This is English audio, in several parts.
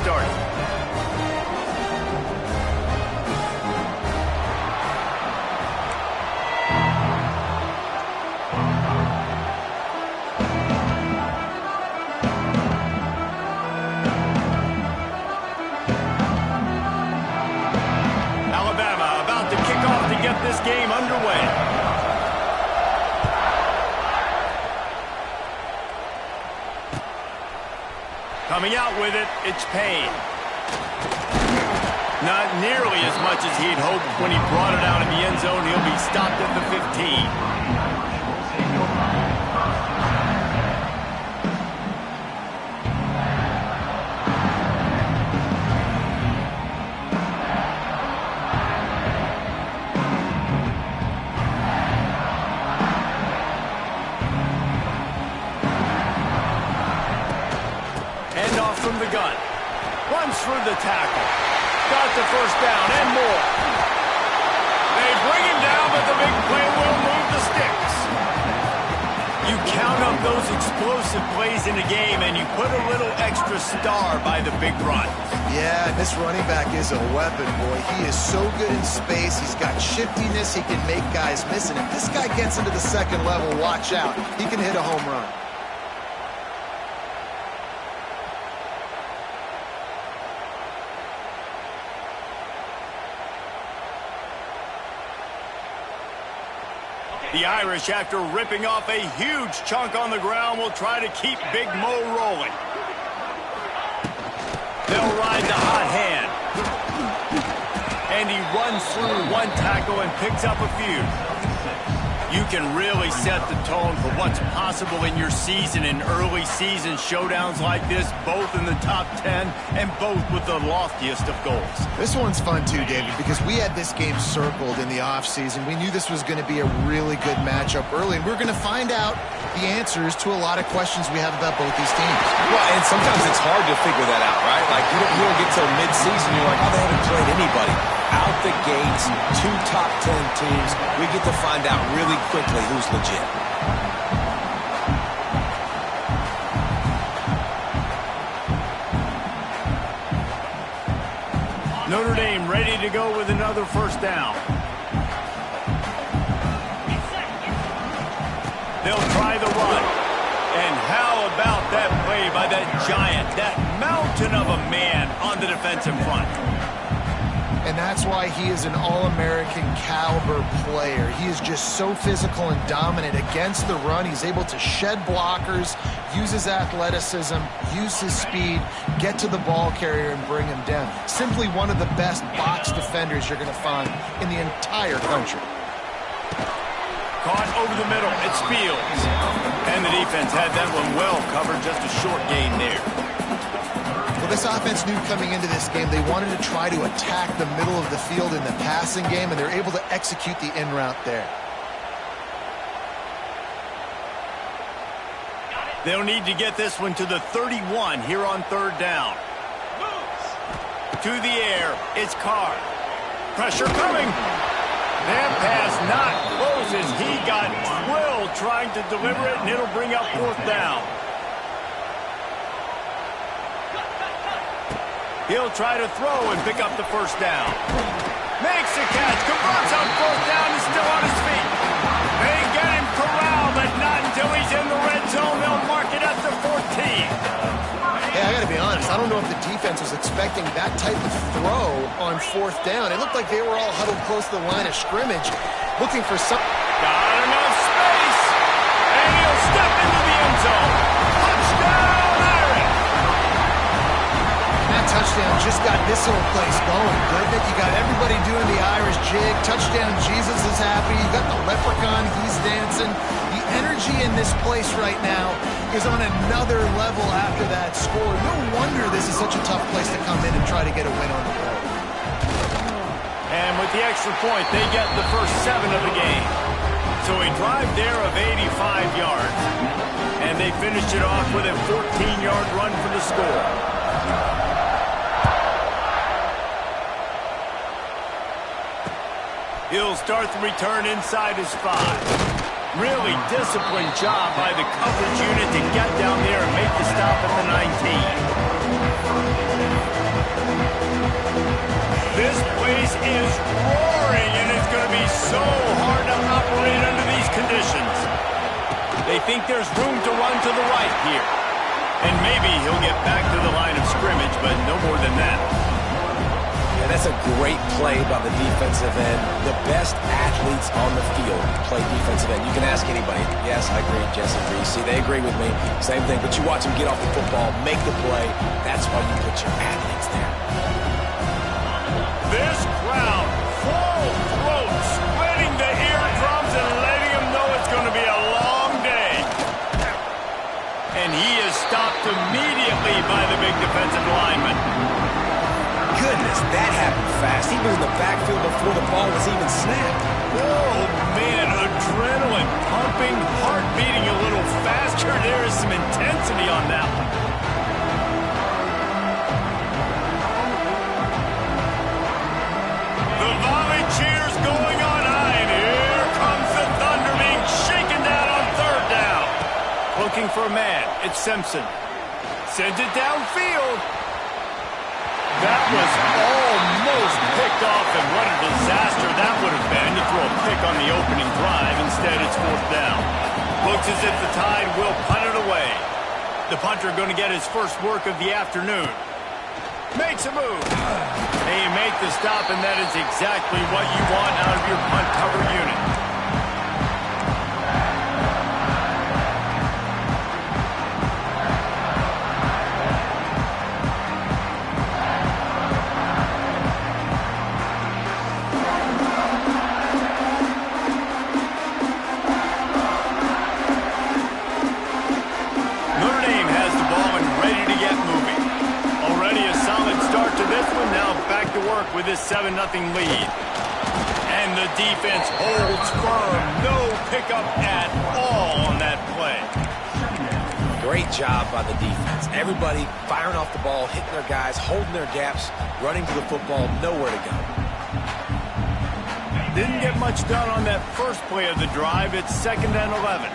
started. Alabama about to kick off to get this game underway. Coming out with it, it's Payne. Not nearly as much as he'd hoped when he brought it out in the end zone. He'll be stopped at the 15. From the gun. Runs through the tackle. Got the first down and more. They bring him down, but the big play will move the sticks. You count up those explosive plays in a game, and you put a little extra star by the big run. Yeah, this running back is a weapon, boy. He is so good in space. He's got shiftiness. He can make guys miss. And if this guy gets into the second level, watch out. He can hit a home run. The Irish, after ripping off a huge chunk on the ground, will try to keep Big Mo rolling. They'll ride the hot hand. And he runs through one tackle and picks up a few. You can really set the tone for what's possible in your season in early season showdowns like this, both in the top 10 and both with the loftiest of goals. This one's fun too, David, because we had this game circled in the offseason. We knew this was going to be a really good matchup early, and we're going to find out the answers to a lot of questions we have about both these teams. Well, and sometimes it's hard to figure that out, right? Like, you don't get till mid-season, you're like, oh, they haven't played anybody. Out the gates, 2 top 10 teams, we get to find out really quickly who's legit. Notre Dame ready to go with another first down. They'll try the run. And how about that play by that giant, that mountain of a man on the defensive front? And that's why he is an All-American caliber player. He is just so physical and dominant against the run. He's able to shed blockers, use his athleticism, use his speed, get to the ball carrier and bring him down. Simply one of the best box defenders you're going to find in the entire country. Caught over the middle. It's Fields. And the defense had that one well covered. Just a short gain there. Well, this offense knew coming into this game they wanted to try to attack the middle of the field in the passing game, and they're able to execute the in route there. They'll need to get this one to the 31 here on third down. To the air, it's Carr. Pressure coming. That pass not close as he got drilled trying to deliver it, and it'll bring up fourth down. He'll try to throw and pick up the first down. Makes the catch, converts on fourth down, and still on his feet. They get him corralled, but not until he's in the red zone. They'll mark it at the 14. Yeah, I got to be honest. I don't know if the defense was expecting that type of throw on fourth down. It looked like they were all huddled close to the line of scrimmage, looking for some. Got enough space, and he'll step into the end zone. Touchdown, Irish! That touchdown just got this whole place going, didn't it? You got everybody doing the Irish jig. Touchdown, Jesus is happy. You got the leprechaun, he's dancing. The energy in this place right now is on another level after that score. No wonder this is such a tough place to come in and try to get a win on the road. And with the extra point, they get the first 7 of the game. So a drive there of 85 yards. And they finished it off with a 14-yard run for the score. He'll start the return inside his 5. Really disciplined job by the coverage unit to get down there and make the stop at the 19. This place is roaring, and it's going to be so hard to operate under these conditions. They think there's room to run to the right here. And maybe he'll get back to the line of scrimmage, but no more than that. And that's a great play by the defensive end. The best athletes on the field play defensive end. You can ask anybody. Yes, I agree, Jesse Reese. See, they agree with me. Same thing. But you watch them get off the football, make the play. That's why you put your athletes there. This crowd, full throat, splitting the eardrums and letting them know it's going to be a long day. And he is stopped immediately by the big defensive lineman. Goodness, that happened fast. He was in the backfield before the ball was even snapped. Oh, man, adrenaline pumping, heart beating a little faster. There is some intensity on that one. The volley cheers going on high, and here comes the thunder being shaken down on third down. Looking for a man. It's Simpson. Sends it downfield. That was almost picked off, and what a disaster that would have been to throw a pick on the opening drive. Instead, it's fourth down. Looks as if the Tide will punt it away. The punter going to get his first work of the afternoon. Makes a move. They make the stop, and that is exactly what you want out of your punt cover unit. With this 7-0 lead. And the defense holds firm. No pickup at all on that play. Great job by the defense. Everybody firing off the ball, hitting their guys, holding their gaps, running to the football, nowhere to go. Didn't get much done on that first play of the drive. It's 2nd and 11.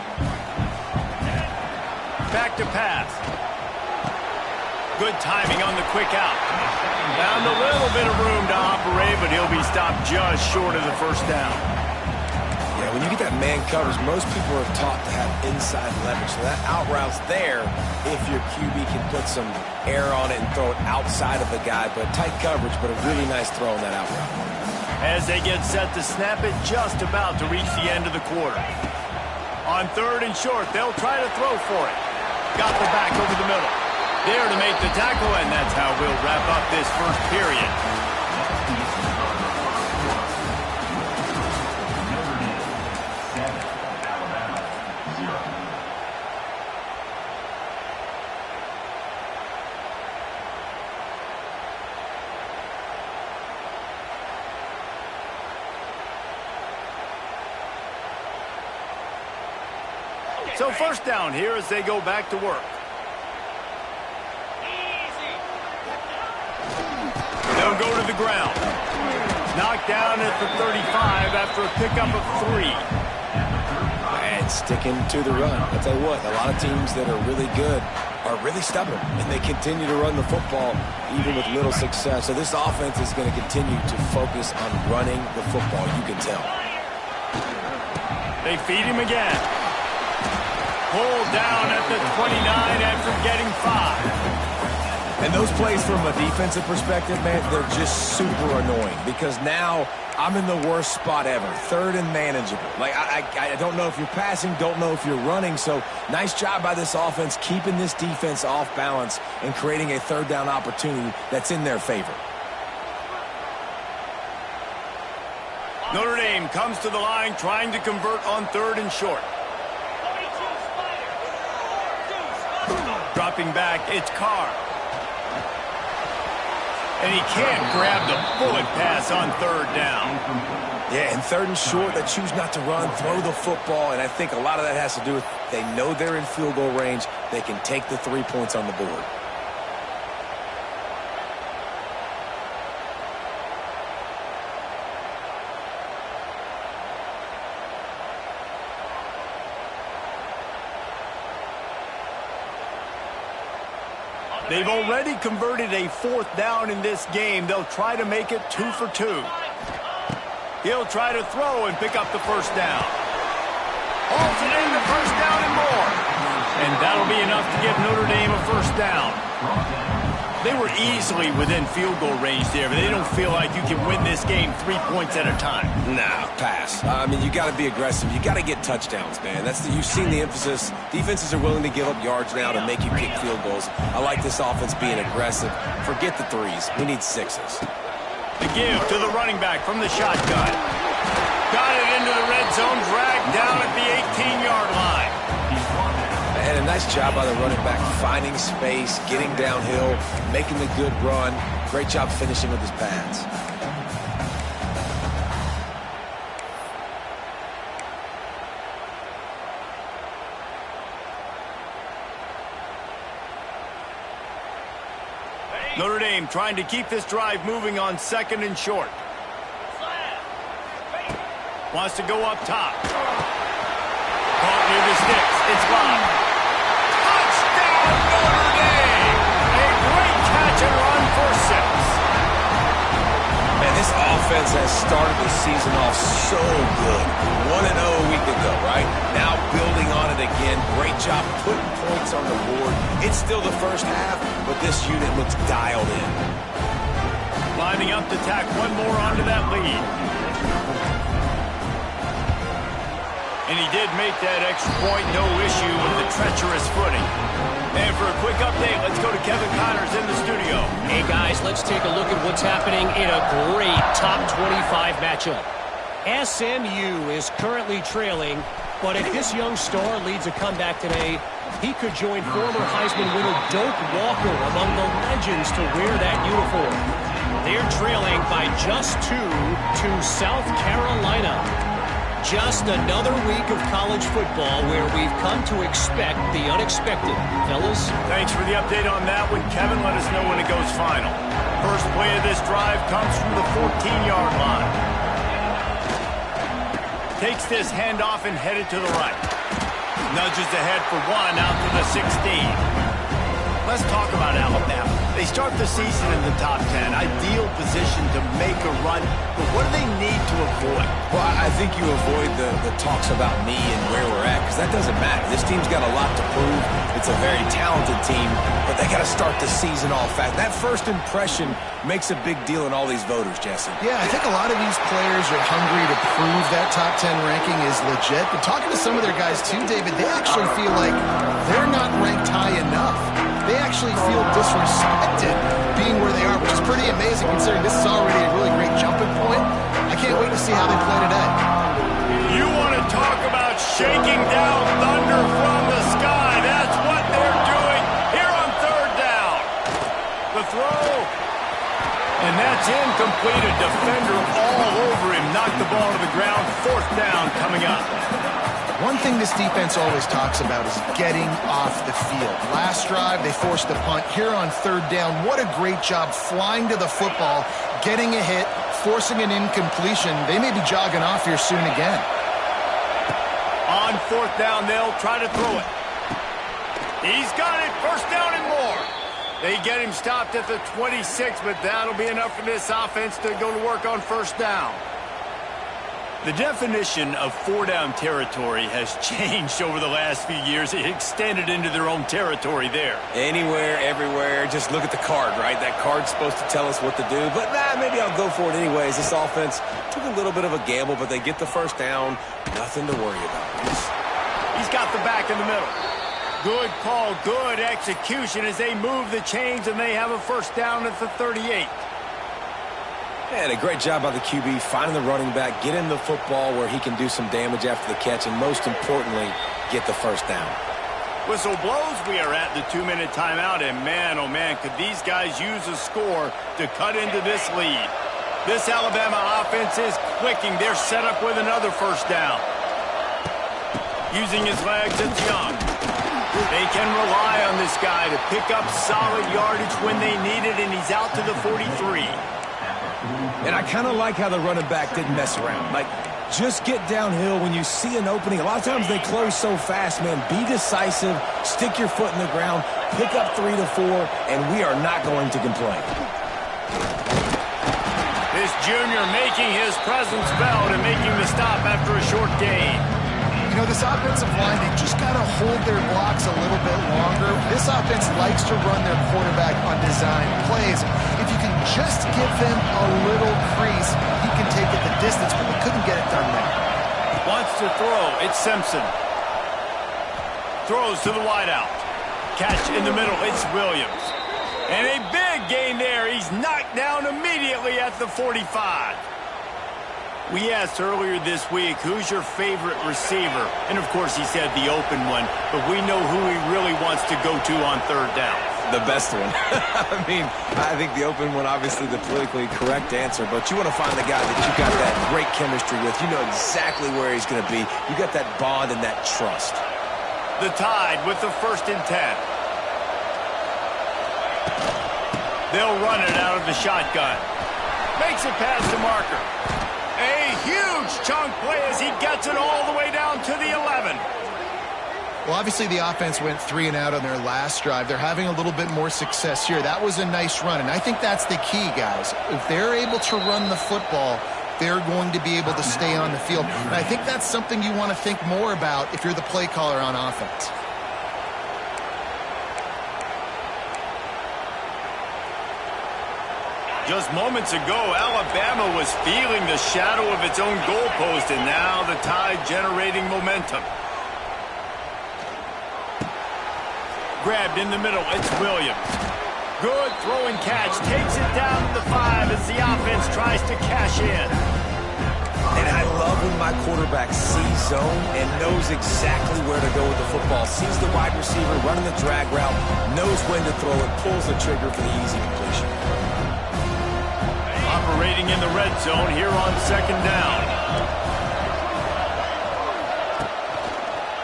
Back to pass. Good timing on the quick out. Found a little bit of room to operate, but he'll be stopped just short of the first down. Yeah, when you get that man coverage, most people are taught to have inside leverage. So that out route's there if your QB can put some air on it and throw it outside of the guy. But tight coverage, but a really nice throw on that out route. As they get set to snap it, just about to reach the end of the quarter. On 3rd and short, they'll try to throw for it. Got the back over the middle. There to make the tackle, and that's how we'll wrap up this first period. So first down here as they go back to work. They'll go to the ground. Knocked down at the 35 after a pickup of 3. And sticking to the run. I'll tell you what, a lot of teams that are really good are really stubborn, and they continue to run the football even with little success. So this offense is going to continue to focus on running the football, you can tell. They feed him again. Pulled down at the 29 after getting 5. And those plays from a defensive perspective, man, they're just super annoying because now I'm in the worst spot ever, 3rd and manageable. Like, I don't know if you're passing, don't know if you're running, so nice job by this offense keeping this defense off balance and creating a 3rd down opportunity that's in their favor. Notre Dame comes to the line trying to convert on 3rd and short. Dropping back, it's Carr. And he can't grab the bullet pass on 3rd down. Yeah, and 3rd and short, they choose not to run, throw the football, and I think a lot of that has to do with they know they're in field goal range. They can take the 3 points on the board. They've already converted a 4th down in this game. They'll try to make it 2 for 2. He'll try to throw and pick up the first down. Hauls it in, the first down and more. And that'll be enough to give Notre Dame a first down. They were easily within field goal range there, but they don't feel like you can win this game 3 points at a time. Nah, pass. I mean, you got to be aggressive. You got to get touchdowns, man. You've seen the emphasis. Defenses are willing to give up yards now to make you kick field goals. I like this offense being aggressive. Forget the threes. We need 6s. The give to the running back from the shotgun. Got it into the red zone, dragged down at the 18-yard line. And a nice job by the running back, finding space, getting downhill, making the good run. Great job finishing with his pads. Notre Dame trying to keep this drive moving on 2nd and short. Wants to go up top. Caught near the sticks. It's blocked. Touchdown, Notre Dame! A great catch and run for 6. Man, this offense has started the season off so good. 1-0 a week ago, right? Now building on it again. Great job putting points on the board. It's still the first half, but this unit looks dialed in. Lining up to tack one more onto that lead. And he did make that extra point, no issue with the treacherous footing. And for a quick update, let's go to Kevin Connors in the studio. Hey, guys, let's take a look at what's happening in a great top 25 matchup. SMU is currently trailing, but if this young star leads a comeback today, he could join former Heisman winner Doak Walker among the legends to wear that uniform. They're trailing by just 2 to South Carolina. Just another week of college football where we've come to expect the unexpected. Fellas? Thanks for the update on that one, Kevin. Let us know when it goes final. First play of this drive comes from the 14-yard line. Takes this handoff and headed to the right. Nudges ahead for 1 out to the 16. Let's talk about Alabama. They start the season in the top 10. Ideal position to make a run. But what do they need to avoid? Well, I think you avoid the talks about me and where we're at, because that doesn't matter. This team's got a lot to prove. It's a very talented team, but they got to start the season off fast. That first impression makes a big deal in all these voters, Jesse. Yeah, I think a lot of these players are hungry to prove that top 10 ranking is legit. But talking to some of their guys too, David, they actually feel like they're not ranked high enough. They actually feel disrespected being where they are, which is pretty amazing considering this is already a really great jumping point. I can't wait to see how they play today. You want to talk about shaking down thunder from the sky. That's what they're doing here on 3rd down. The throw. And that's incomplete. A defender all over him. Knocked the ball to the ground. 4th down coming up. One thing this defense always talks about is getting off the field. Last drive, they forced a punt. Here on 3rd down, what a great job flying to the football, getting a hit, forcing an incompletion. They may be jogging off here soon again. On 4th down, they'll try to throw it. He's got it. 1st down and more. They get him stopped at the 26, but that'll be enough for this offense to go to work on 1st down. The definition of 4-down territory has changed over the last few years. It extended into their own territory there. Anywhere, everywhere, just look at the card, right? That card's supposed to tell us what to do, but maybe I'll go for it anyways. This offense took a little bit of a gamble, but they get the 1st down. Nothing to worry about. He's got the back in the middle. Good call, good execution as they move the chains, and they have a 1st down at the 38. And a great job by the QB, finding the running back, get him the football where he can do some damage after the catch, and most importantly, get the 1st down. Whistle blows, we are at the 2-minute timeout, and man, oh man, could these guys use a score to cut into this lead. This Alabama offense is clicking. They're set up with another 1st down. Using his legs, it's Young. They can rely on this guy to pick up solid yardage when they need it, and he's out to the 43. And I kind of like how the running back didn't mess around. Like, just get downhill when you see an opening. A lot of times they close so fast, man. Be decisive, stick your foot in the ground, pick up 3 to 4, and we are not going to complain. This junior making his presence felt and making the stop after a short gain. You know, this offensive line, they just got to hold their blocks a little bit longer. This offense likes to run their quarterback on design plays. If you can just give them a little crease, he can take it the distance, but they couldn't get it done there. Wants to throw. It's Simpson. Throws to the wideout. Catch in the middle. It's Williams. And a big gain there. He's knocked down immediately at the 45. We asked earlier this week, who's your favorite receiver? And, of course, he said the open one. But we know who he really wants to go to on third down. The best one. I mean, I think the open one, obviously the politically correct answer, but you want to find the guy that you got that great chemistry with. You know exactly where he's going to be. You got that bond and that trust. The Tide with the 1st and 10. They'll run it out of the shotgun. Makes it past the marker. A huge chunk play as he gets it all the way down to the 11. Well, obviously the offense went 3 and out on their last drive. They're having a little bit more success here. That was a nice run, and I think that's the key, guys. If they're able to run the football, they're going to be able to stay on the field. And I think that's something you want to think more about if you're the play caller on offense. Just moments ago, Alabama was feeling the shadow of its own goalpost, and now the Tide generating momentum. Grabbed in the middle, it's Williams. Good throw and catch, takes it down to the 5 as the offense tries to cash in. And I love when my quarterback sees zone and knows exactly where to go with the football. Sees the wide receiver running the drag route, knows when to throw it, pulls the trigger for the easy completion. Operating in the red zone here on 2nd down.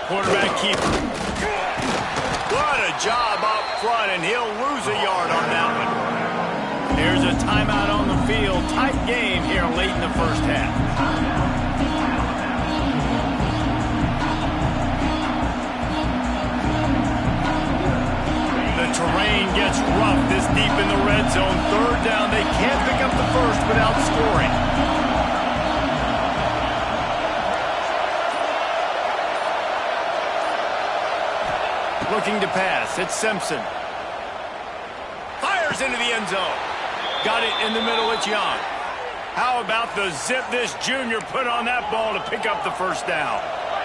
Quarterback keeper. What a job up front, and he'll lose a yard on that one. There's a timeout on the field. Tight game here late in the first half. The terrain gets rough this deep in the red zone. 3rd down. They can't pick up the first without scoring. Looking to pass. It's Simpson. Fires into the end zone. Got it in the middle. It's Young. How about the zip this junior put on that ball to pick up the 1st down?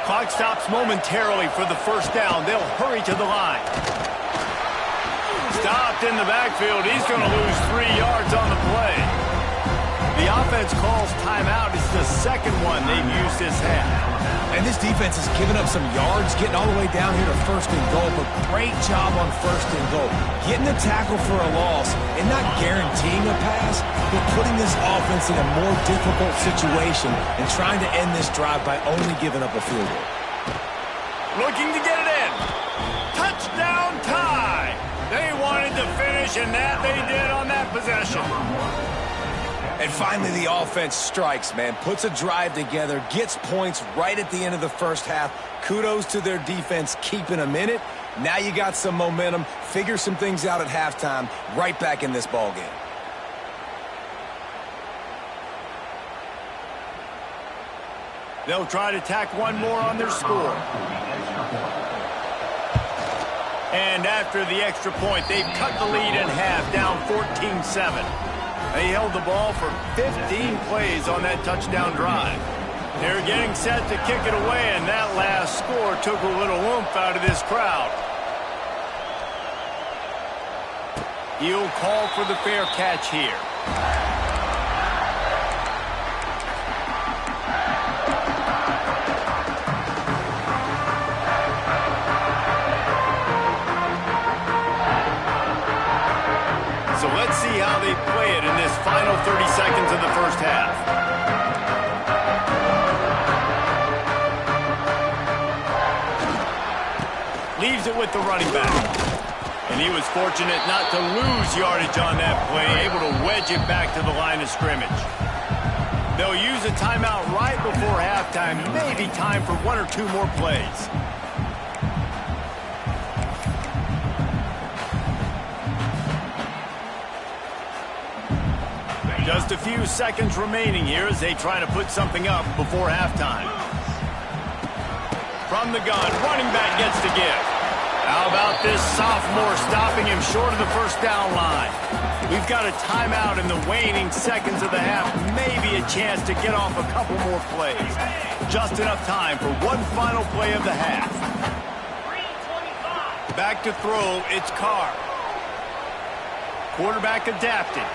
Clock stops momentarily for the 1st down. They'll hurry to the line. Stopped in the backfield. He's going to lose 3 yards on the play. The offense calls timeout. It's the 2nd one they've used this half. And this defense has given up some yards, getting all the way down here to 1st and goal, but great job on 1st and goal. Getting the tackle for a loss and not guaranteeing a pass, but putting this offense in a more difficult situation and trying to end this drive by only giving up a field goal. Looking to get it in. Touchdown tie. They wanted to finish, and that they did on that possession. And finally, the offense strikes, man. Puts a drive together, gets points right at the end of the first half. Kudos to their defense keeping them in it. Now you got some momentum. Figure some things out at halftime. Right back in this ball game. They'll try to tack one more on their score. And after the extra point, they've cut the lead in half, down 14-7. They held the ball for 15 plays on that touchdown drive. They're getting set to kick it away, and that last score took a little oomph out of this crowd. He'll call for the fair catch here. So let's see how they play it in this final 30 seconds of the first half. Leaves it with the running back. And he was fortunate not to lose yardage on that play, able to wedge it back to the line of scrimmage. They'll use a timeout right before halftime, maybe time for 1 or 2 more plays. Just a few seconds remaining here as they try to put something up before halftime. From the gun, running back gets to give. How about this sophomore stopping him short of the first down line? We've got a timeout in the waning seconds of the half. Maybe a chance to get off a couple more plays. Just enough time for one final play of the half. Back to throw, it's Carr. Quarterback adapted.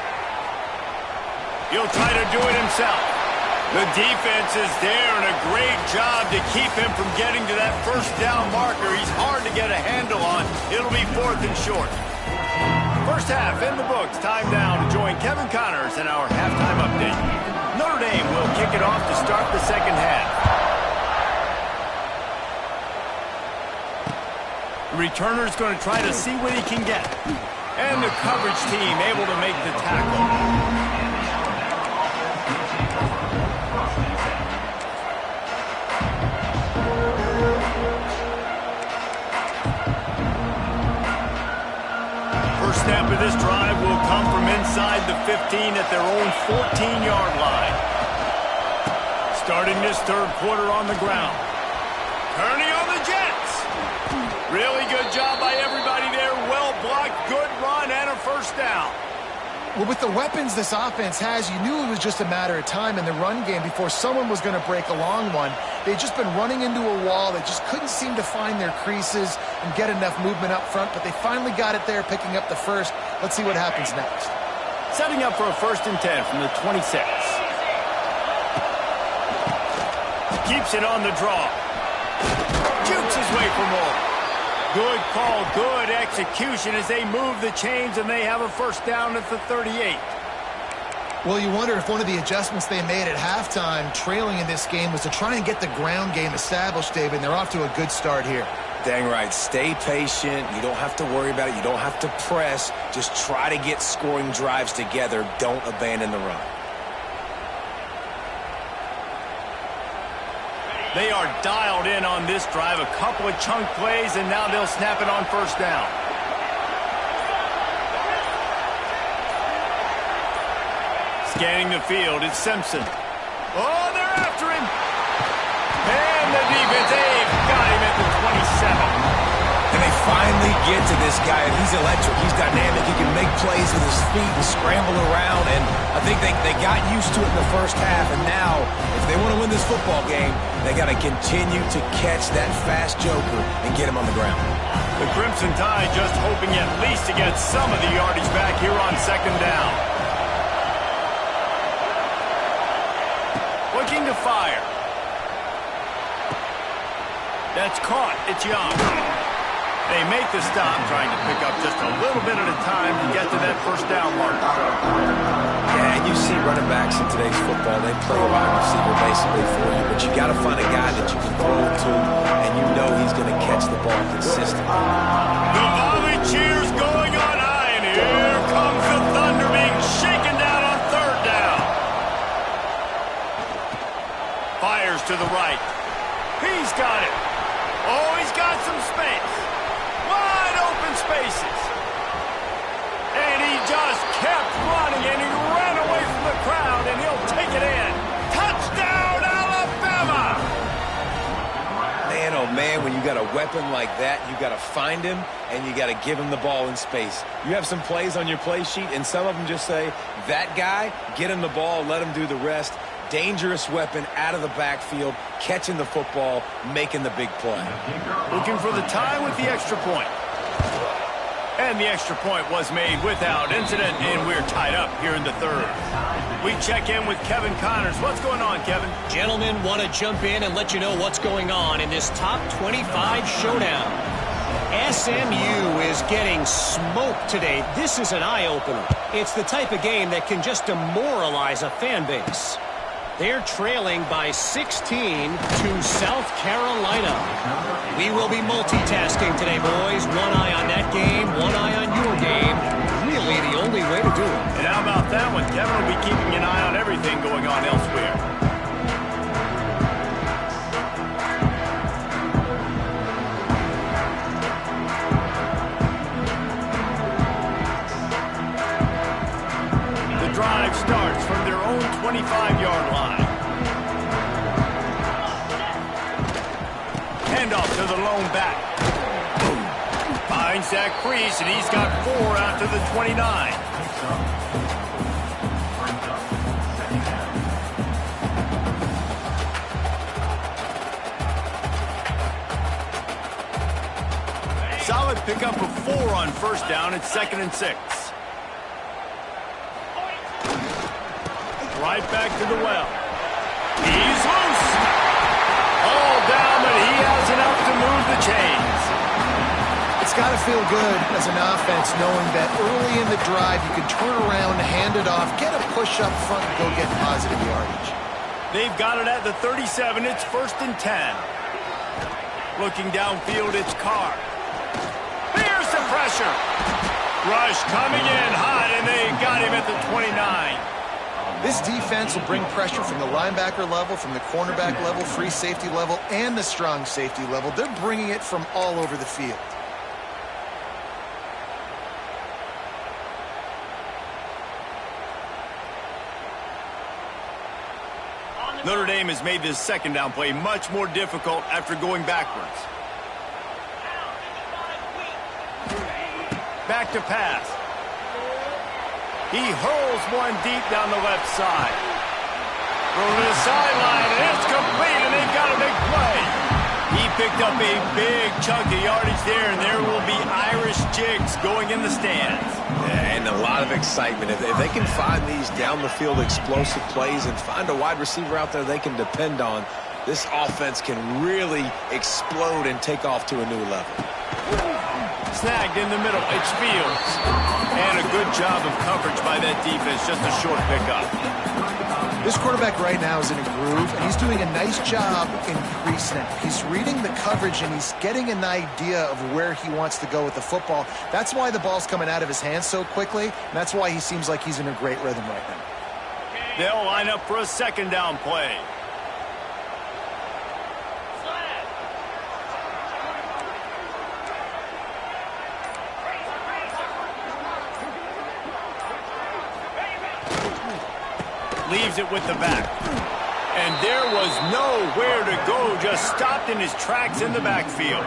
He'll try to do it himself. The defense is there, and a great job to keep him from getting to that first down marker. He's hard to get a handle on. It'll be 4th and short. First half in the books. Time now to join Kevin Connors in our halftime update. Notre Dame will kick it off to start the second half. The returner's going to try to see what he can get. And the coverage team able to make the tackle. First snap of this drive will come from inside the 15 at their own 14-yard line. Starting this third quarter on the ground. Kearney on the Jets. Really good job by everybody there. Well blocked, good run, and a first down. Well, with the weapons this offense has, you knew it was just a matter of time in the run game before someone was going to break a long one. They'd just been running into a wall. They just couldn't seem to find their creases and get enough movement up front, but they finally got it there, picking up the first. Let's see what happens next. Setting up for a 1st and 10 from the 26. Keeps it on the draw. Jukes his way for more. Good call, good execution as they move the chains and they have a first down at the 38. Well, you wonder if one of the adjustments they made at halftime, trailing in this game, was to try and get the ground game established, David, and they're off to a good start here. Dang right. Stay patient. You don't have to worry about it. You don't have to press. Just try to get scoring drives together. Don't abandon the run. They are dialed in on this drive. A couple of chunk plays, and now they'll snap it on first down. Scanning the field, it's Simpson. Oh, they're after him. And the defense, they've got him at the 27. And they finally get to this guy, and he's electric. He's dynamic. He can make plays with his feet and scramble around, and I think they got used to it in the first half, and now, if they want to win this football game, they got to continue to catch that fast joker and get him on the ground. The Crimson Tide just hoping at least to get some of the yardage back here on second down. Looking to fire. That's caught. It's Young. They make the stop, trying to pick up just a little bit at a time to get to that first down mark. Yeah, and you see running backs in today's football, they play a wide receiver basically for you, but you got to find a guy that you can throw it to, and you know he's going to catch the ball consistently. The volley cheers going on high, and here comes the Thunder being shaken down on third down. Fires to the right. He's got it. Oh, he's got some space. Wide open spaces. And he just kept running, and he ran away from the crowd, and he'll take it in. Touchdown, Alabama! Man, oh man, when you got a weapon like that, you got to find him, and you got to give him the ball in space. You have some plays on your play sheet, and some of them just say, that guy, get him the ball, let him do the rest. Dangerous weapon out of the backfield, catching the football, making the big play. Looking for the tie with the extra point. And the extra point was made without incident, and we're tied up here in the third. We check in with Kevin Connors. What's going on, Kevin? Gentlemen, want to jump in and let you know what's going on in this top 25 showdown. SMU is getting smoked today. This is an eye-opener. It's the type of game that can just demoralize a fan base. They're trailing by 16 to South Carolina. We will be multitasking today, boys. One eye on that game, one eye on your game. Really the only way to do it. And how about that one? Kevin will be keeping an eye on everything going on elsewhere. The drive starts from their own 25-yard line. Handoff to the lone back. Finds that crease, and he's got 4 out to the 29. Solid pickup of 4 on first down. It's 2nd and 6. Right back to the well. He's loose. All down, but he has enough to move the chains. It's got to feel good as an offense knowing that early in the drive you can turn around, hand it off, get a push up front, and go get positive yardage. They've got it at the 37. It's 1st and 10. Looking downfield, it's Carr. Here's the pressure. Rush coming in hot, and they got him at the 29. This defense will bring pressure from the linebacker level, from the cornerback level, free safety level, and the strong safety level. They're bringing it from all over the field. Notre Dame has made this 2nd down play much more difficult after going backwards. Back to pass. He hurls one deep down the left side. Throw to the sideline, and it's complete, and they've got a big play. He picked up a big chunk of yardage there, and there will be Irish jigs going in the stands. Yeah, and a lot of excitement. If they can find these down-the-field explosive plays and find a wide receiver out there they can depend on, this offense can really explode and take off to a new level. Snagged in the middle. It's Fields. And a good job of coverage by that defense. Just a short pickup. This quarterback right now is in a groove, and he's doing a nice job in pre-snap. He's reading the coverage, and he's getting an idea of where he wants to go with the football. That's why the ball's coming out of his hands so quickly, and that's why he seems like he's in a great rhythm right now. They'll line up for a 2nd down play. Leaves it with the back. And there was nowhere to go, just stopped in his tracks in the backfield.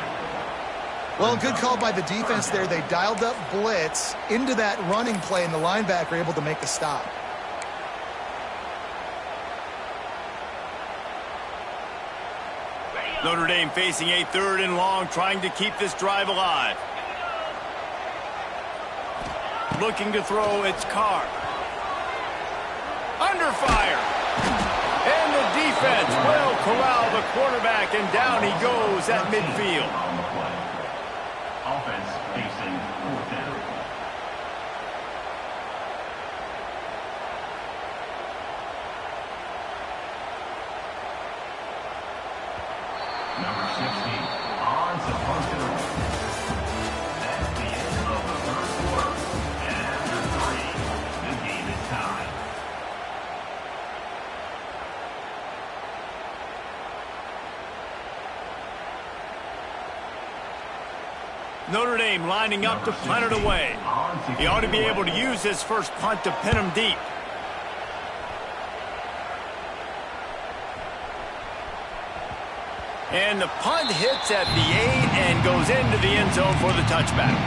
Well, good call by the defense there. They dialed up blitz into that running play, and the linebacker able to make the stop. Notre Dame facing a 3rd and long, trying to keep this drive alive. Looking to throw, it's Carr. Under fire. And the defense will corral the quarterback, and down he goes at midfield. Offense facing 4th down. Number 60 on to punt it away. That's the end of the 3rd quarter. And after 3, the game is tied. Notre Dame lining up to punt it away. He ought to be able to use his first punt to pin him deep. And the punt hits at the 8 and goes into the end zone for the touchback.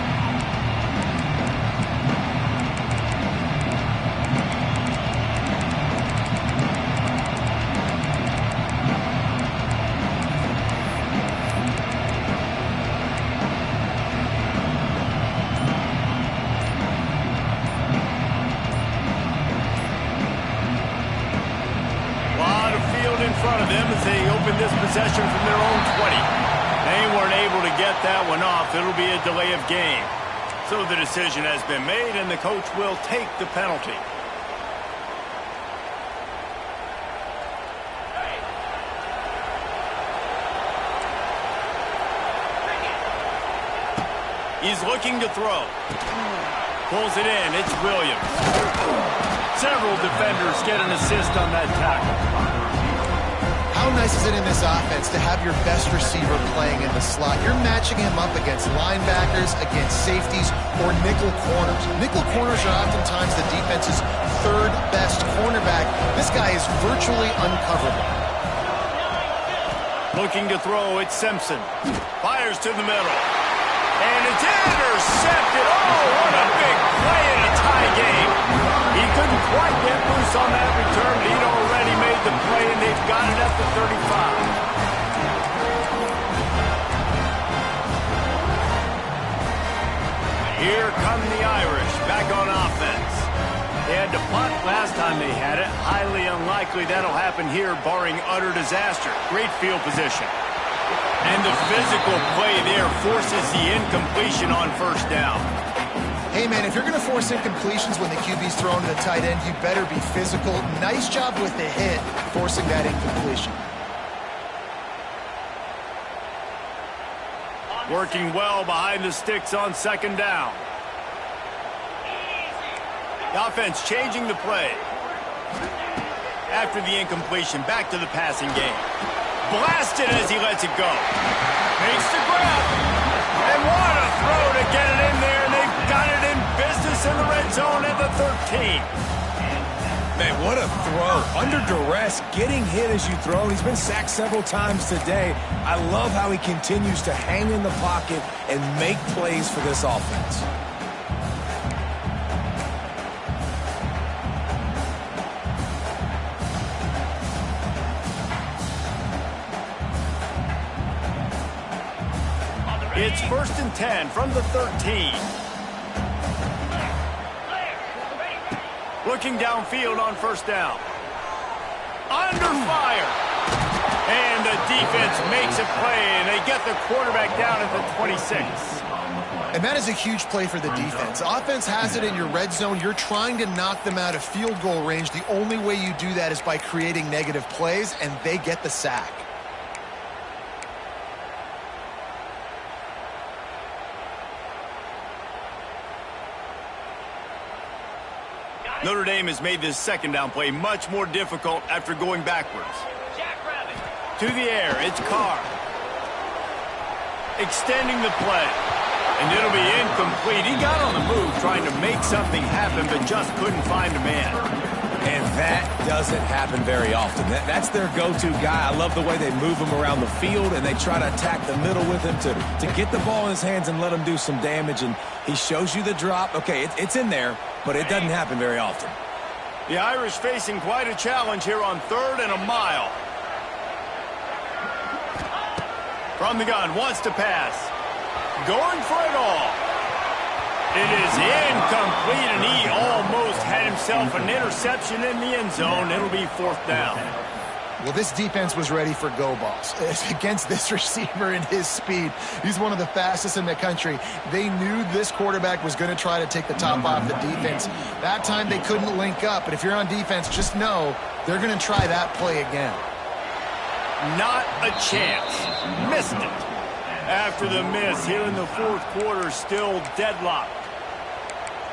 In front of them as they open this possession from their own 20. They weren't able to get that one off. It'll be a delay of game. So the decision has been made, and the coach will take the penalty. He's looking to throw. Pulls it in. It's Williams. Several defenders get an assist on that tackle. How nice is it in this offense to have your best receiver playing in the slot? You're matching him up against linebackers, against safeties, or nickel corners. Nickel corners are oftentimes the defense's third best cornerback. This guy is virtually uncoverable. Looking to throw, it's Simpson. Fires to the middle. And it's intercepted. Oh, what a big play in a tie game. He couldn't quite get loose on that return. He'd already made the play, and they've got it at the 35. Here come the Irish back on offense. They had to punt last time they had it. Highly unlikely that'll happen here, barring utter disaster. Great field position. And the physical play there forces the incompletion on first down. Hey, man, if you're going to force incompletions when the QB's thrown to the tight end, you better be physical. Nice job with the hit, forcing that incompletion. Working well behind the sticks on second down. The offense changing the play. After the incompletion, back to the passing game. Blasted as he lets it go. Makes the grab. And what a throw to get it in there. And they've got it in business in the red zone at the 13. Man, what a throw. Under duress, getting hit as you throw. He's been sacked several times today. I love how he continues to hang in the pocket and make plays for this offense. It's 1st and 10 from the 13. Looking downfield on first down. Under fire. And the defense makes a play, and they get the quarterback down at the 26. And that is a huge play for the defense. Offense has it in your red zone. You're trying to knock them out of field goal range. The only way you do that is by creating negative plays, and they get the sack. Notre Dame has made this second down play much more difficult after going backwards. To the air, it's Carr. Extending the play. And it'll be incomplete. He got on the move trying to make something happen, but just couldn't find a man. And that doesn't happen very often. That's their go-to guy. I love the way they move him around the field, and they try to attack the middle with him to get the ball in his hands and let him do some damage. And he shows you the drop. Okay, it's in there, but it doesn't happen very often. The Irish facing quite a challenge here on 3rd and a mile. From the gun, wants to pass. Going for it all. It is incomplete, and he almost had himself an interception in the end zone. It'll be 4th down. Well, this defense was ready for go balls. Against this receiver and his speed, he's one of the fastest in the country. They knew this quarterback was going to try to take the top off the defense. That time they couldn't link up, but if you're on defense, just know they're going to try that play again. Not a chance. Missed it. After the miss, here in the 4th quarter, still deadlocked.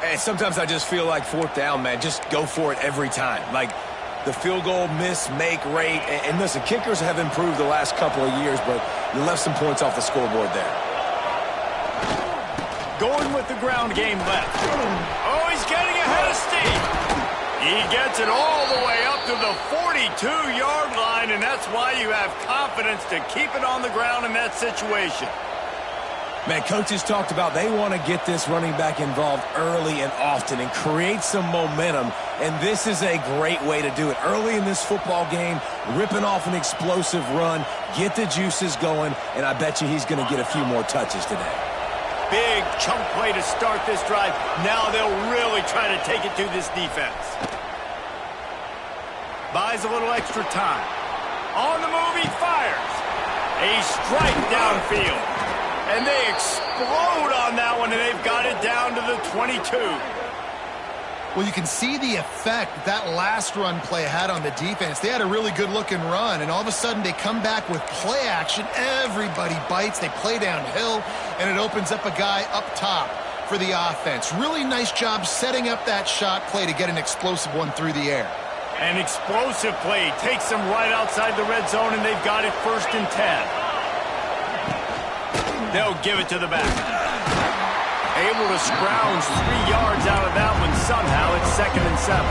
Hey, sometimes I just feel like 4th down, man. Just go for it every time. Like the field goal miss-make rate. And listen, kickers have improved the last couple of years, but you left some points off the scoreboard there. Going with the ground game left. Oh, he's getting ahead of steam. He gets it all the way up to the 42-yard line, and that's why you have confidence to keep it on the ground in that situation. Man, coaches talked about they want to get this running back involved early and often and create some momentum, and this is a great way to do it. Early in this football game, ripping off an explosive run, get the juices going, and I bet you he's going to get a few more touches today. Big chunk play to start this drive. Now they'll really try to take it to this defense. Buys a little extra time. On the move, he fires. A strike downfield. And they explode on that one, and they've got it down to the 22. Well, you can see the effect that last run play had on the defense. They had a really good-looking run, and all of a sudden they come back with play action. Everybody bites. They play downhill, and it opens up a guy up top for the offense. Really nice job setting up that shot play to get an explosive one through the air. An explosive play takes them right outside the red zone, and they've got it 1st and 10. They'll give it to the back. Able to scrounge 3 yards out of that one somehow. It's 2nd and 7.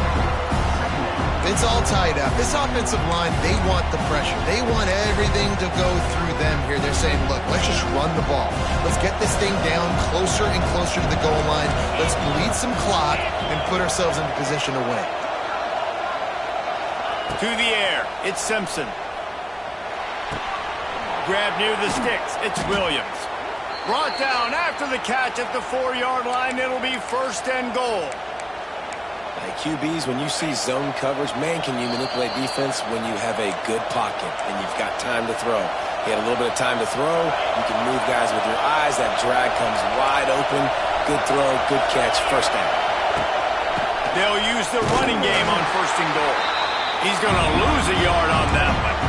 It's all tied up. This offensive line, they want the pressure. They want everything to go through them here. They're saying, look, let's just run the ball. Let's get this thing down closer and closer to the goal line. Let's bleed some clock and put ourselves into position to win. To the air, it's Simpson. Grab near the sticks, it's Williams. Brought down after the catch at the 4-yard line. It'll be 1st and goal. Hey, QBs, when you see zone coverage, man, can you manipulate defense when you have a good pocket and you've got time to throw. You had a little bit of time to throw. You can move guys with your eyes. That drag comes wide open. Good throw, good catch, 1st down. They'll use the running game on 1st and goal. He's going to lose a yard on that one.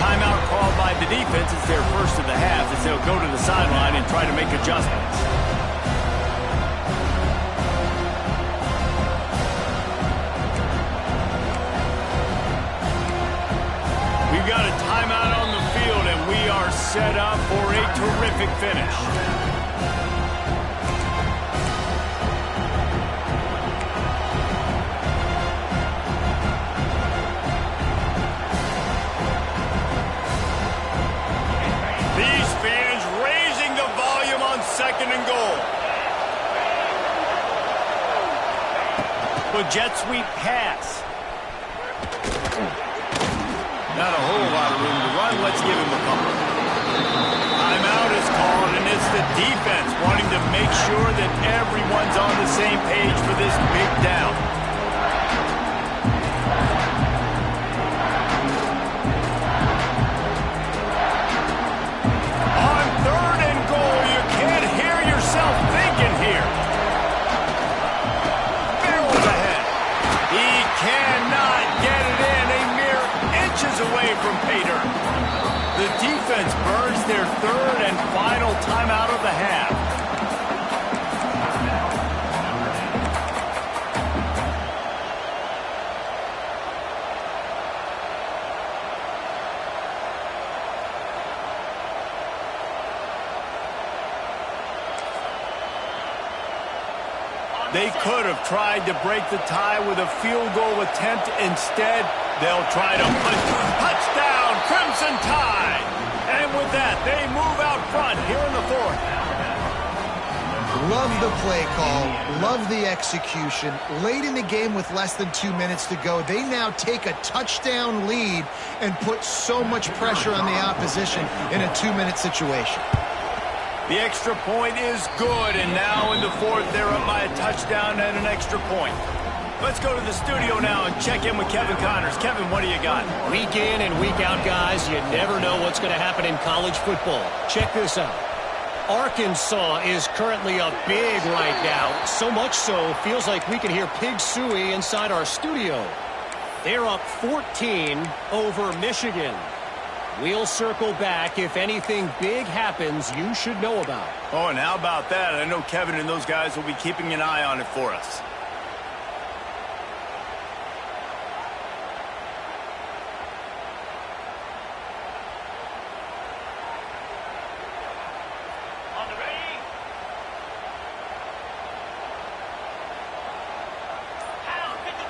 Timeout called by the defense. It's their 1st of the half as they'll go to the sideline and try to make adjustments. We've got a timeout on the field, and we are set up for a terrific finish. These fans raising the volume on 2nd and goal. The jet sweep pass. Not a whole lot of room to run. Let's give him a couple. Timeout is called, and it's the defense wanting to make sure that everyone's on the same page for this big down. On 3rd and goal, you can't hear yourself thinking here. Barrels ahead. He cannot get it in. Away from Pater. The defense burns their 3rd and final timeout of the half. They could have tried to break the tie with a field goal attempt. Instead, they'll try to push. Touchdown, Crimson Tide! And with that, they move out front here in the 4th. Love the play call. Love the execution. Late in the game with less than 2 minutes to go, they now take a touchdown lead and put so much pressure on the opposition in a 2-minute situation. The extra point is good, and now in the 4th, they're up by a touchdown and an extra point. Let's go to the studio now and check in with Kevin Connors. Kevin, what do you got? Week in and week out, guys, you never know what's going to happen in college football. Check this out. Arkansas is currently up big right now. So much so, feels like we can hear Pig Suey inside our studio. They're up 14 over Michigan. We'll circle back. If anything big happens, you should know about. Oh, and how about that? I know Kevin and those guys will be keeping an eye on it for us.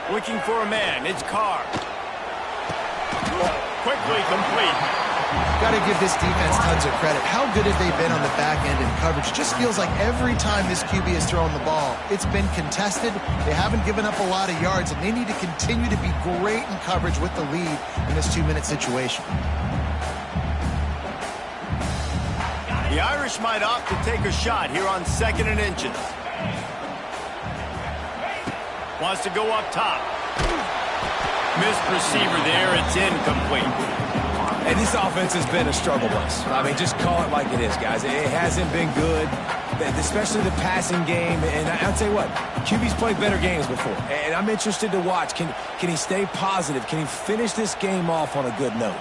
Looking for a man. It's Carr. Quickly complete. Got to give this defense tons of credit. How good have they been on the back end in coverage? Just feels like every time this QB has thrown the ball, it's been contested. They haven't given up a lot of yards, and they need to continue to be great in coverage with the lead in this 2-minute situation. The Irish might opt to take a shot here on 2nd and inches. Wants to go up top. Missed receiver there. It's incomplete. Hey, this offense has been a struggle bus. I mean, just call it like it is, guys. It hasn't been good, especially the passing game. And I'll tell you what, QB's played better games before. And I'm interested to watch. Can he stay positive? Can he finish this game off on a good note?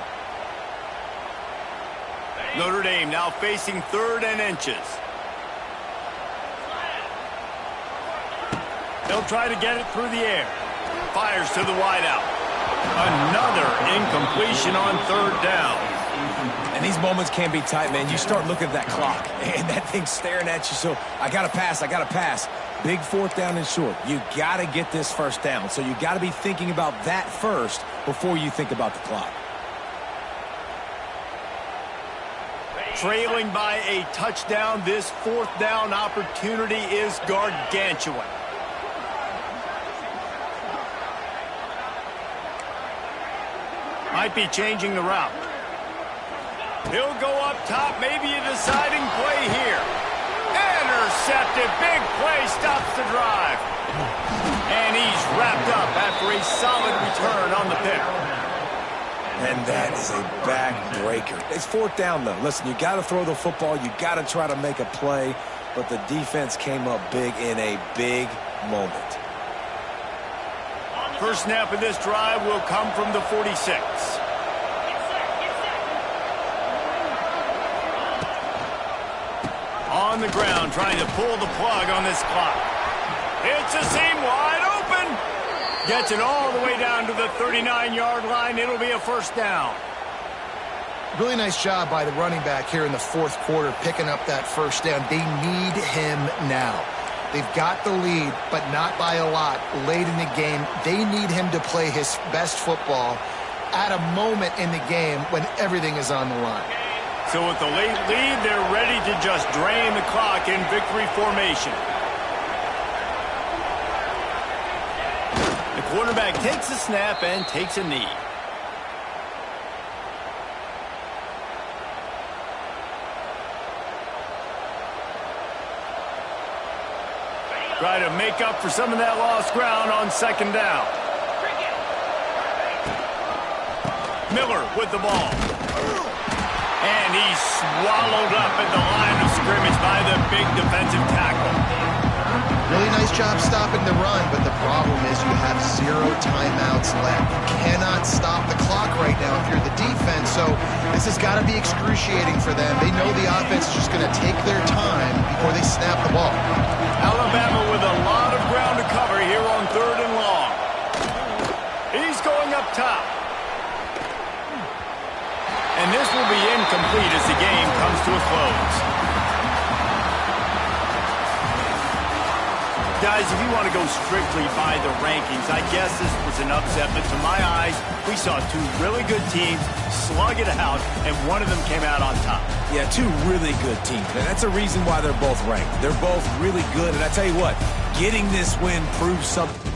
Notre Dame now facing 3rd and inches. They'll try to get it through the air. fires to the wideout. Another incompletion on third down. And these moments can be tight, man. You start looking at that clock, and that thing's staring at you. So I got to pass. Big fourth down and short. You got to get this first down. So you got to be thinking about that first before you think about the clock. Trailing by a touchdown, this fourth down opportunity is gargantuan. Might be changing the route. He'll go up top, maybe a deciding play here. Intercepted, big play, stops the drive. And he's wrapped up after a solid return on the pick. And that is a backbreaker. It's fourth down, though. Listen, you got to throw the football. You got to try to make a play. But the defense came up big in a big moment. First snap of this drive will come from the 46. On the ground, trying to pull the plug on this clock. It's a seam wide open. Gets it all the way down to the 39-yard line. It'll be a first down. Really nice job by the running back here in the fourth quarter, picking up that first down. They need him now. They've got the lead, but not by a lot late in the game. They need him to play his best football at a moment in the game when everything is on the line. So with the late lead, they're ready to just drain the clock in victory formation. The quarterback takes a snap and takes a knee. Try to make up for some of that lost ground on second down. Miller with the ball. And he's swallowed up at the line of scrimmage by the big defensive tackle. Really nice job stopping the run, but the problem is you have 0 timeouts left. You cannot stop the clock right now if you're the defense, so this has got to be excruciating for them. They know the offense is just going to take their time before they snap the ball. Alabama with a lot of ground to cover here on third and long. He's going up top. And this will be incomplete as the game comes to a close. Guys, if you want to go strictly by the rankings, I guess this was an upset, but to my eyes, we saw two really good teams slug it out, and one of them came out on top. Yeah, two really good teams, and that's a reason why they're both ranked. They're both really good, and I tell you what, getting this win proves something.